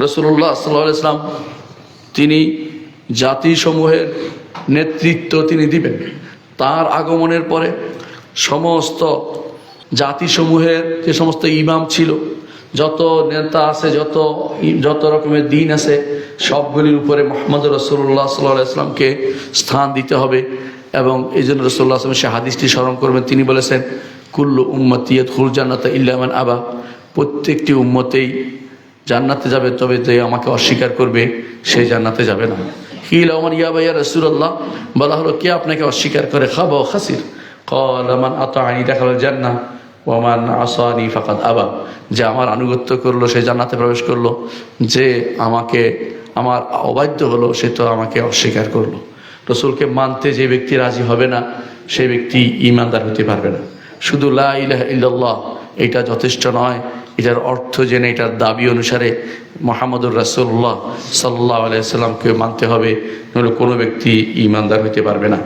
রাসূলুল্লাহ সাল্লাল্লাহু আলাইহি ওয়াসাল্লাম তিনি জাতিসমূহের নেতৃত্ব তিনি দিবেন। তার আগমনের পরে সমস্ত জাতিসমূহের যে সমস্ত ইমাম ছিল, যত নেতা আছে, যত রকমের দিন আছে, সবগুলির উপরে মুহাম্মদ রাসূলুল্লাহ সাল্লাল্লাহু আলাইহি ওয়াসাল্লামকে স্থান দিতে হবে। এবং এই জন্য রাসূলুল্লাহ সাল্লাল্লাহু আলাইহি ওয়াসাল্লাম সে হাদিসটি স্মরণ করবেন। তিনি বলেছেন, কুল্লু উম্মতি ইয়াদখুলুল জান্নাতা ইল্লা মান আবা, প্রত্যেকটি উম্মতেই জান্নাতে যাবে, তবে যে আমাকে অস্বীকার করবে সে জান্নাতে যাবে না। কিল ওমর ইয়া ইয়া রাসূলুল্লাহ, বলা হলো কে আপনাকে অস্বীকার করে? খাবা ও খাসির। ক্বালা মান আতাআনি দাখালাল জান্নাহ ওয়া মান আসানি ফাকাদ আবা, যে আমার আনুগত্য করলো সে জান্নাতে প্রবেশ করলো, যে আমার অবাধ্য হলো সে তো আমাকে অস্বীকার করলো। রসুলকে মানতে যে ব্যক্তি রাজি হবে না সেই ব্যক্তি ঈমানদার হতে পারবে না। শুধু লা ইলাহা ইল্লাল্লাহ এটা যথেষ্ট নয়, এটার অর্থ জেনে এটার দাবি অনুসারে মুহাম্মদুর রাসূলুল্লাহ সাল্লাল্লাহু আলাইহি ওয়াসাল্লামকে মানতে হবে, নইলে কোনো ব্যক্তি ঈমানদার হতে পারবে না।